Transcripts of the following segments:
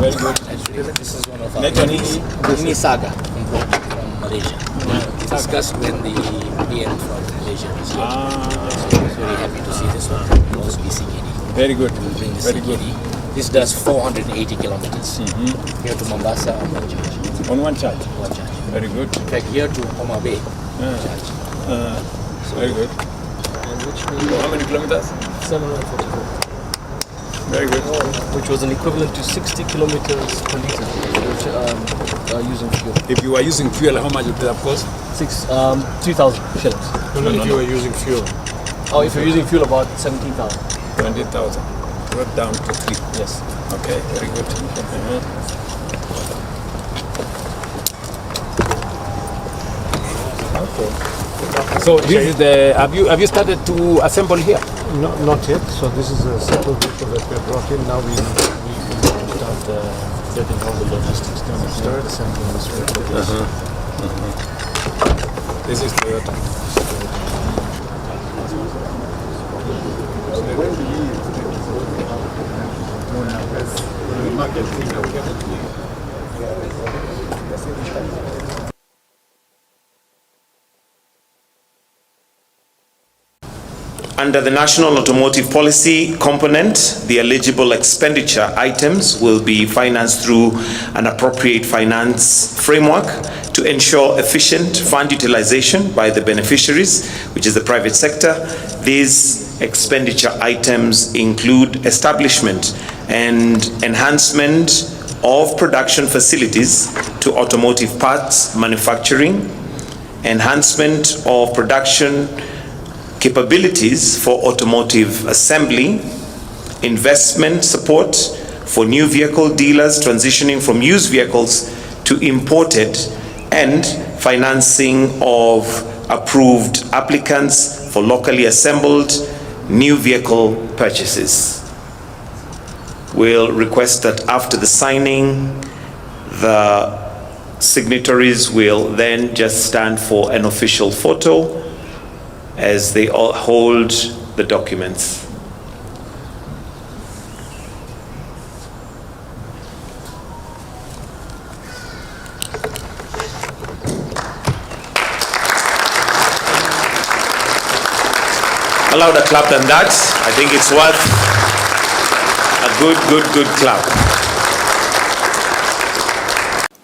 Very good. This is one of our mini saga from Malaysia. We discussed when the PM from Malaysia was here. So I was very happy to see this one. Also BCKD. Very good. We'll bring the Very good. CKD. This does 480 kilometers. Here to Mombasa on one charge. On one charge? One charge. Very good. In fact, here to Homa Bay, charge. Very good. And which How many kilometers? 744. Very good. Which was an equivalent to 60 kilometers per liter, which using fuel. If you are using fuel, how much would that cost? 2,000 shillings. No, If you were using fuel. Oh, if you're using fuel, about 17,000. 20,000. Brought down to 3. Yes. Okay, very good. Okay. So this is the. Have you started to assemble here? No, not yet. So this is a simple vehicle that we brought in. Now we start getting all the logistics done. Start assembling this vehicle. This is Toyota. Under the National Automotive Policy component, the eligible expenditure items will be financed through an appropriate finance framework to ensure efficient fund utilization by the beneficiaries, which is the private sector. These expenditure items include establishment and enhancement of production facilities to automotive parts manufacturing, enhancement of production capabilities for automotive assembly, investment support for new vehicle dealers transitioning from used vehicles to imported, and financing of approved applicants for locally assembled new vehicle purchases. We'll request that after the signing, the signatories will then just stand for an official photo as they all hold the documents. A louder clap than that. I think it's worth a good clap.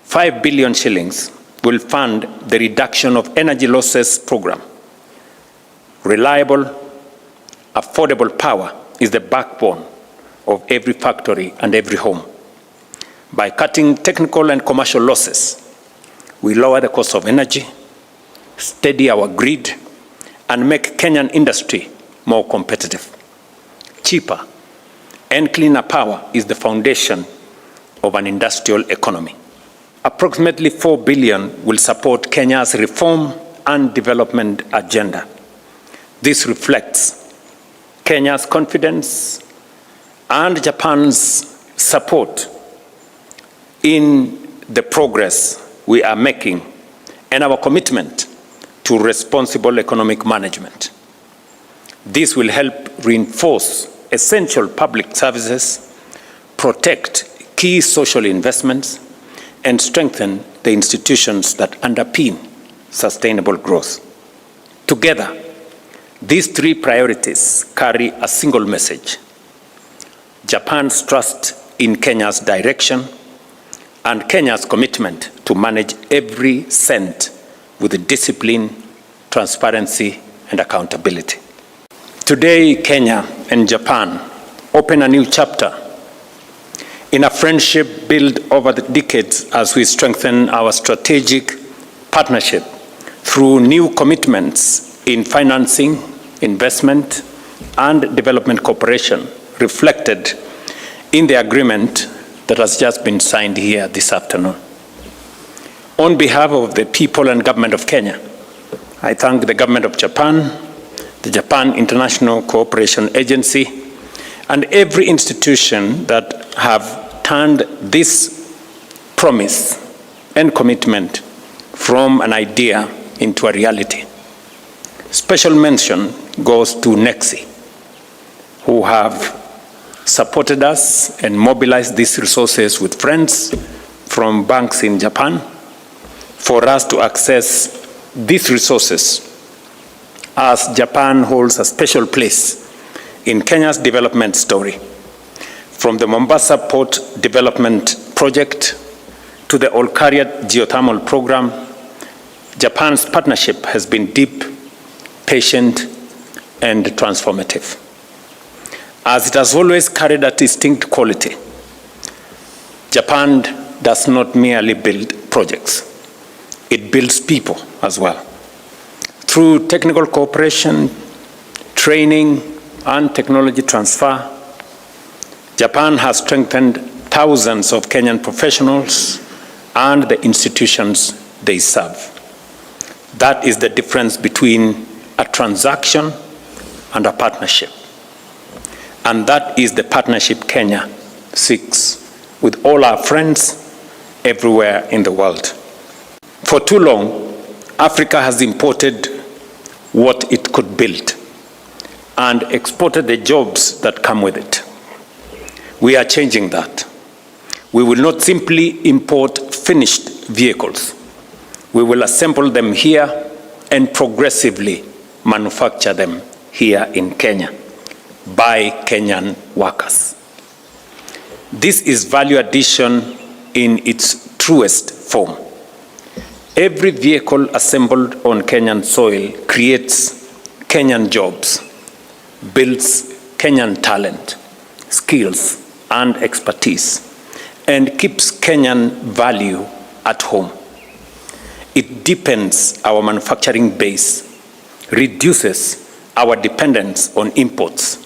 5 billion shillings will fund the reduction of energy losses program. Reliable, affordable power is the backbone of every factory and every home. By cutting technical and commercial losses, we lower the cost of energy, steady our grid, and make Kenyan industry more competitive. Cheaper and cleaner power is the foundation of an industrial economy. Approximately 4 billion will support Kenya's reform and development agenda. This reflects Kenya's confidence and Japan's support in the progress we are making and our commitment to responsible economic management. This will help reinforce essential public services, protect key social investments, and strengthen the institutions that underpin sustainable growth. Together, these three priorities carry a single message: Japan's trust in Kenya's direction and Kenya's commitment to manage every cent with discipline, transparency, and accountability. Today, Kenya and Japan open a new chapter in a friendship built over the decades as we strengthen our strategic partnership through new commitments in financing, investment, and development cooperation reflected in the agreement that has just been signed here this afternoon. On behalf of the people and government of Kenya, I thank the government of Japan, the Japan International Cooperation Agency, and every institution that have turned this promise and commitment from an idea into a reality. Special mention goes to NEXI, who have supported us and mobilized these resources with friends from banks in Japan for us to access these resources, as Japan holds a special place in Kenya's development story. From the Mombasa Port Development Project to the Olkaria geothermal program, Japan's partnership has been deep, patient, and transformative. As it has always carried a distinct quality, Japan does not merely build projects, it builds people as well. Through technical cooperation, training, and technology transfer, Japan has strengthened thousands of Kenyan professionals and the institutions they serve. That is the difference between a transaction and a partnership. And that is the partnership Kenya seeks with all our friends everywhere in the world. For too long, Africa has imported what it could build and exported the jobs that come with it. We are changing that. We will not simply import finished vehicles. We will assemble them here and progressively manufacture them here in Kenya by Kenyan workers. This is value addition in its truest form. Every vehicle assembled on Kenyan soil creates Kenyan jobs, builds Kenyan talent, skills, and expertise, and keeps Kenyan value at home. It deepens our manufacturing base, reduces our dependence on imports,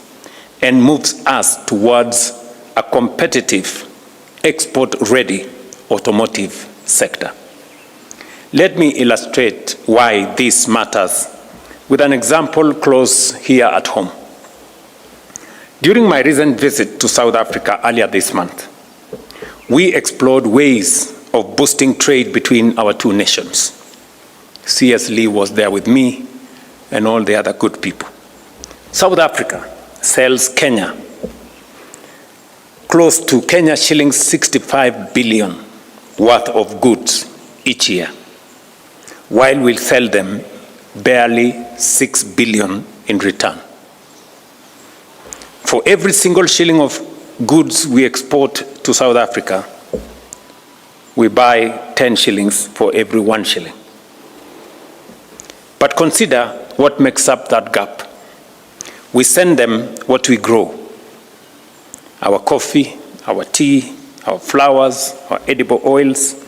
and moves us towards a competitive, export-ready automotive sector. Let me illustrate why this matters with an example close here at home. During my recent visit to South Africa earlier this month, we explored ways of boosting trade between our two nations. C.S. Lee was there with me and all the other good people. South Africa sells Kenya close to Kenya shillings 65 billion worth of goods each year, while we sell them barely 6 billion in return. For every single shilling of goods we export to South Africa, we buy 10 shillings for every 1 shilling. But consider what makes up that gap. We send them what we grow: our coffee, our tea, our flowers, our edible oils.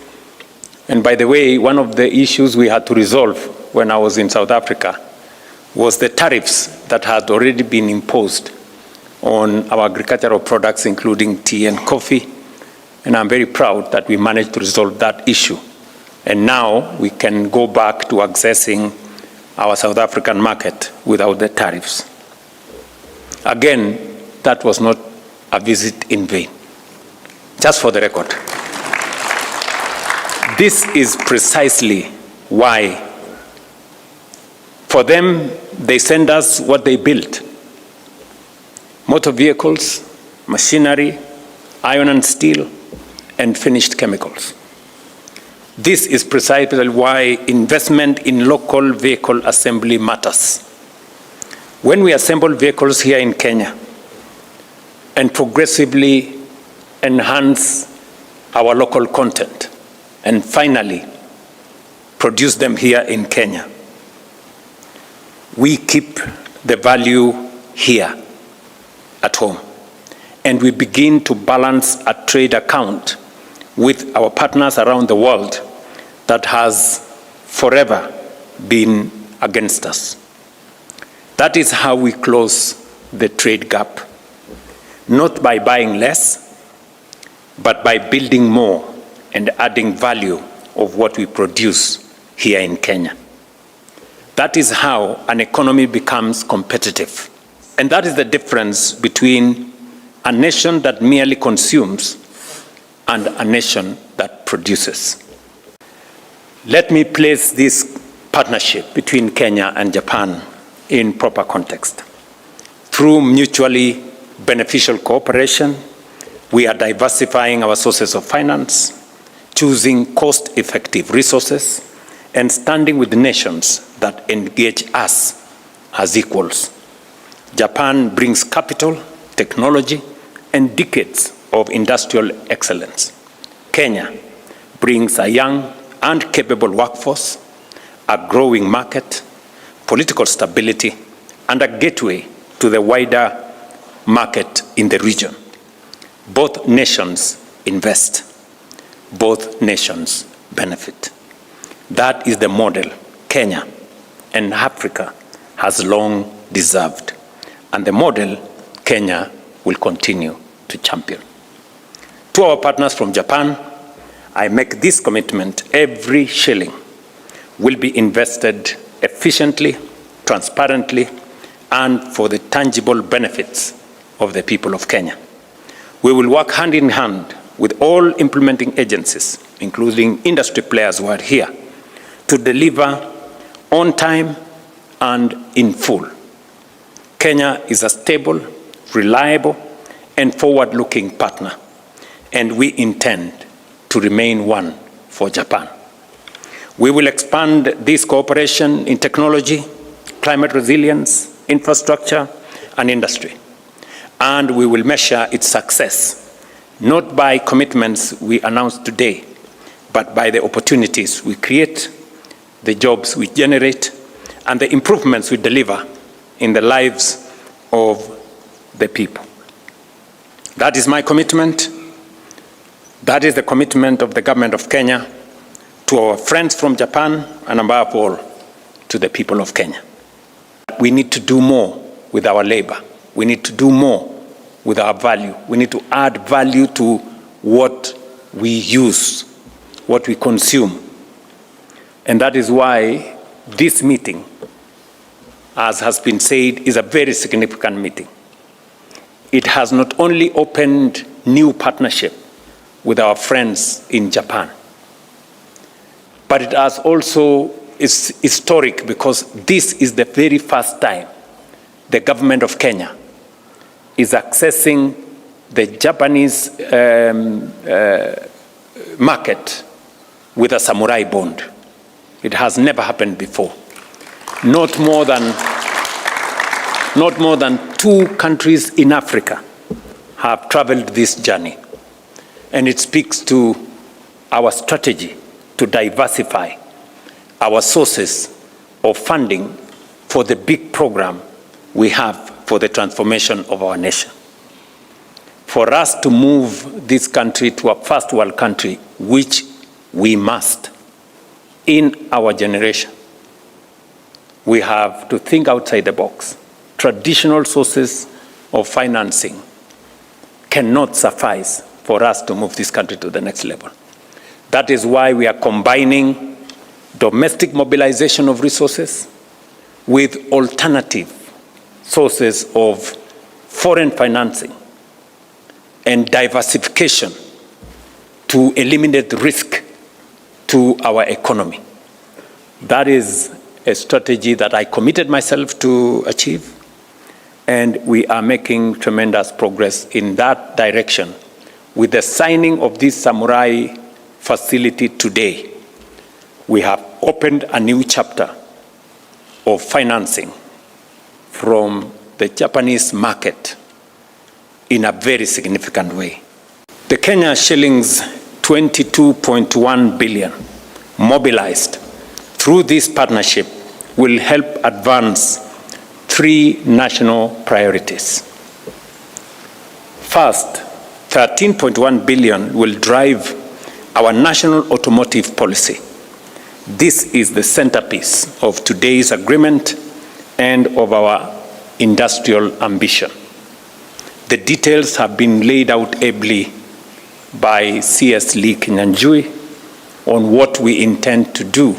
And by the way, one of the issues we had to resolve when I was in South Africa was the tariffs that had already been imposed on our agricultural products, including tea and coffee. And I'm very proud that we managed to resolve that issue. And now we can go back to accessing our South African market without the tariffs. Again, that was not a visit in vain. Just for the record. This is precisely why, for them, they send us what they built: motor vehicles, machinery, iron and steel, and finished chemicals. This is precisely why investment in local vehicle assembly matters. When we assemble vehicles here in Kenya and progressively enhance our local content and finally produce them here in Kenya, we keep the value here at home, and we begin to balance a trade account with our partners around the world that has forever been against us. That is how we close the trade gap, not by buying less, but by building more and adding value of what we produce here in Kenya. That is how an economy becomes competitive. And that is the difference between a nation that merely consumes and a nation that produces. Let me place this partnership between Kenya and Japan in proper context. Through mutually beneficial cooperation. We are diversifying our sources of finance, choosing cost-effective resources, and standing with nations that engage us as equals. Japan brings capital, technology, and decades of industrial excellence. Kenya brings a young and capable workforce, a growing market, political stability, and a gateway to the wider market in the region. Both nations invest. Both nations benefit. That is the model Kenya and Africa has long deserved, and the model Kenya will continue to champion. To our partners from Japan, I make this commitment: every shilling will be invested efficiently, transparently, and for the tangible benefits of the people of Kenya. We will work hand in hand with all implementing agencies, including industry players who are here, to deliver on time and in full. Kenya is a stable, reliable, and forward-looking partner, and we intend to remain one for Japan. We will expand this cooperation in technology, climate resilience, infrastructure, and industry. And we will measure its success not by commitments we announce today, but by the opportunities we create, the jobs we generate, and the improvements we deliver in the lives of the people. That is my commitment. That is the commitment of the government of Kenya to our friends from Japan, and above all, to the people of Kenya. We need to do more with our labor. We need to do more with our value. We need to add value to what we use, what we consume. And that is why this meeting, as has been said, is a very significant meeting. It has not only opened new partnership with our friends in Japan, but it has also is historic, because this is the very first time the government of Kenya is accessing the Japanese market with a samurai bond. It has never happened before. Not more than 2 countries in Africa have traveled this journey. And it speaks to our strategy to diversify our sources of funding for the big program we have for the transformation of our nation. For us to move this country to a first world country, which we must in our generation, we have to think outside the box. Traditional sources of financing cannot suffice for us to move this country to the next level. That is why we are combining domestic mobilization of resources with alternative sources of foreign financing and diversification to eliminate risk to our economy. That is a strategy that I committed myself to achieve, and we are making tremendous progress in that direction. With the signing of this samurai facility today, we have opened a new chapter of financing from the Japanese market in a very significant way. The Kenya shillings 22.1 billion mobilized through this partnership will help advance 3 national priorities. First, 13.1 billion will drive our national automotive policy. This is the centerpiece of today's agreement and of our industrial ambition. The details have been laid out ably by C.S. Lee Kinyanjui on what we intend to do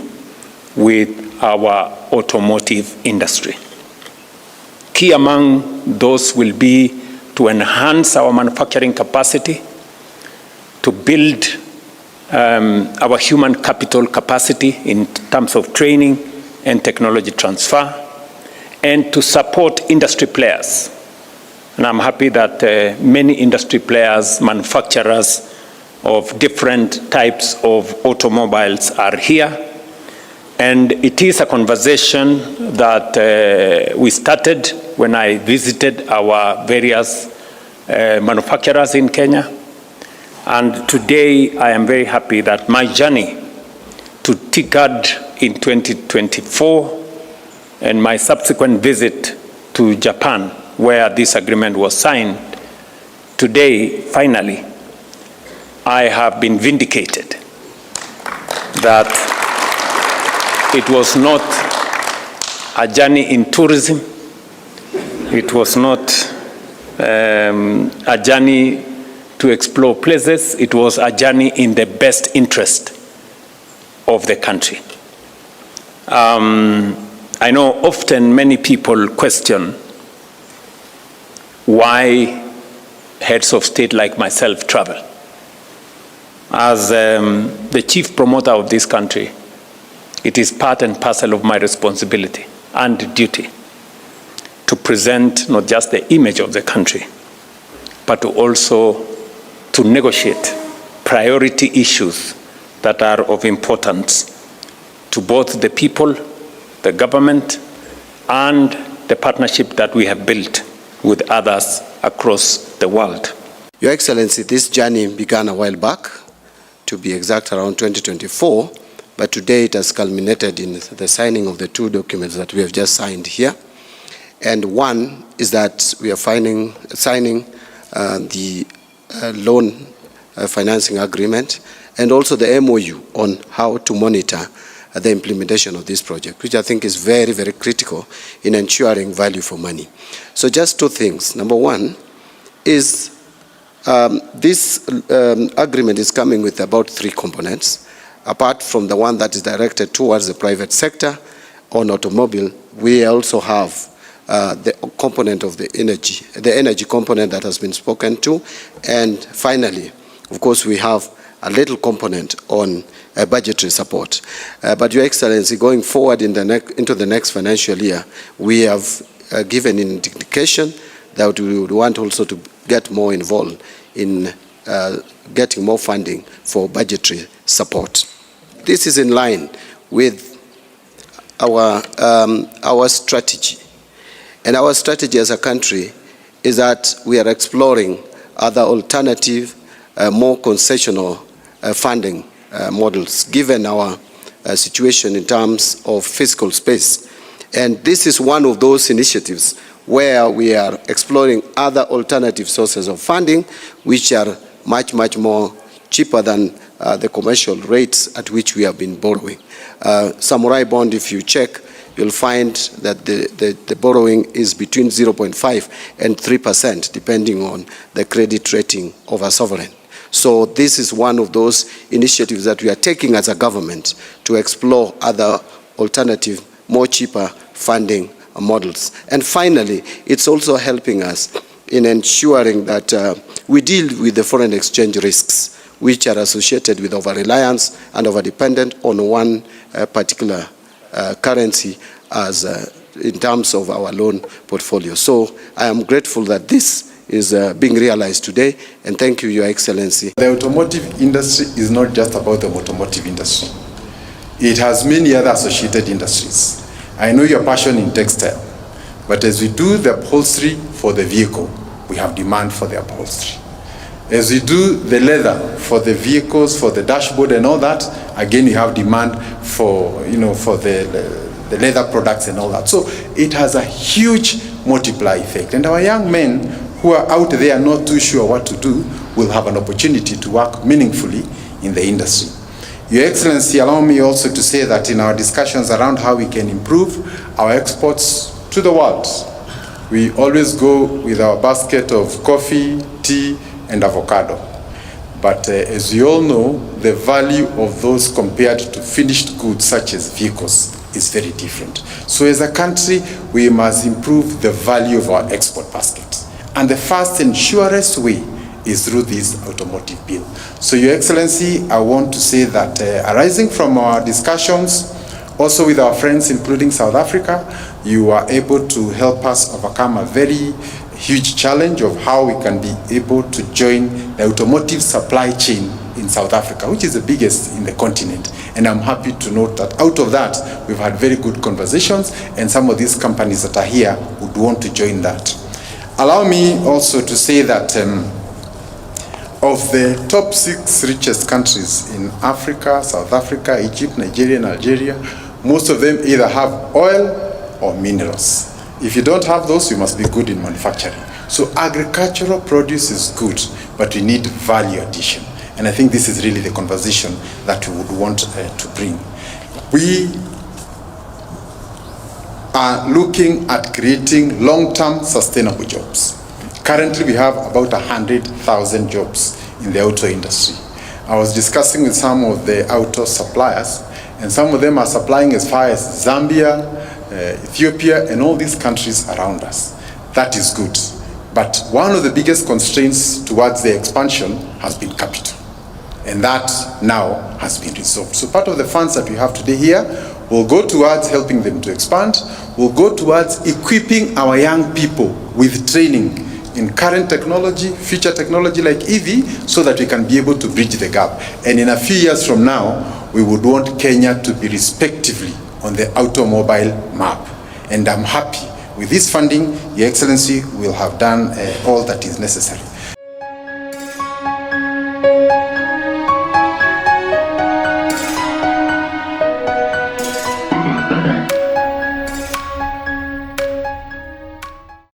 with our automotive industry. Key among those will be to enhance our manufacturing capacity, to build our human capital capacity in terms of training and technology transfer, and to support industry players And I'm happy that many industry players, manufacturers of different types of automobiles are here. And it is a conversation that we started when I visited our various manufacturers in Kenya. And today I am very happy that my journey to TICAD in 2024 and my subsequent visit to Japan, where this agreement was signed, today, finally, I have been vindicated that it was not a journey in tourism, it was not a journey to explore places, it was a journey in the best interest of the country. I know often many people question why heads of state like myself travel. As the chief promoter of this country, it is part and parcel of my responsibility and duty to present not just the image of the country, but to also to negotiate priority issues that are of importance to both the people, the government, and the partnership that we have built with others across the world. Your Excellency, this journey began a while back, to be exact around 2024, but today it has culminated in the signing of the two documents that we have just signed here. And one is that we are signing the loan financing agreement and also the MOU on how to monitor the implementation of this project, which I think is very, very critical in ensuring value for money. So just two things. Number one is this agreement is coming with about three components. Apart from the one that is directed towards the private sector on automobile, we also have the component of the energy component that has been spoken to. And finally, of course, we have a little component on budgetary support. But Your Excellency, going forward into the next financial year, we have given an indication that we would want also to get more involved in getting more funding for budgetary support. This is in line with our strategy. And our strategy as a country is that we are exploring other alternative, more concessional funding models, given our situation in terms of fiscal space. And this is one of those initiatives where we are exploring other alternative sources of funding, which are much, much more cheaper than the commercial rates at which we have been borrowing. Samurai bond, if you check, you'll find that the borrowing is between 0.5 and 3%, depending on the credit rating of a sovereign. So this is one of those initiatives that we are taking as a government to explore other alternative, more cheaper funding models. And finally, it's also helping us in ensuring that we deal with the foreign exchange risks, which are associated with over-reliance and over-dependent on one particular currency as in terms of our loan portfolio. So I am grateful that this is being realized today, and thank you, Your Excellency. The automotive industry is not just about the automotive industry. It has many other associated industries. I know your passion in textile, but as we do the upholstery for the vehicle, we have demand for the upholstery. As we do the leather for the vehicles, for the dashboard and all that, again we have demand for, for the leather products and all that. So it has a huge multiply effect. And our young men who are out there not too sure what to do will have an opportunity to work meaningfully in the industry. Your Excellency, allow me also to say that in our discussions around how we can improve our exports to the world, we always go with our basket of coffee, tea, and avocado. But as you all know, the value of those compared to finished goods such as vehicles is very different. So as a country, we must improve the value of our export basket. And the first and surest way is through this automotive bill. So Your Excellency, I want to say that arising from our discussions, also with our friends including South Africa, you are able to help us overcome a very huge challenge of how we can be able to join the automotive supply chain in South Africa, which is the biggest in the continent. And I'm happy to note that out of that, we've had very good conversations, and some of these companies that are here would want to join that. Allow me also to say that of the top 6 richest countries in Africa, South Africa, Egypt, Nigeria, and Algeria, most of them either have oil or minerals. If you don't have those, you must be good in manufacturing. So agricultural produce is good, but we need value addition. And I think this is really the conversation that we would want to bring. We are looking at creating long-term sustainable jobs. Currently, we have about 100,000 jobs in the auto industry. I was discussing with some of the auto suppliers, and some of them are supplying as far as Zambia, Ethiopia, and all these countries around us. That is good. But one of the biggest constraints towards the expansion has been capital. And that now has been resolved. So part of the funds that we have today here will go towards helping them to expand, will go towards equipping our young people with training in current technology, future technology like EV, so that we can be able to bridge the gap. And in a few years from now, we would want Kenya to be respectively on the automobile map. And I'm happy with this funding, Your Excellency will have done all that is necessary.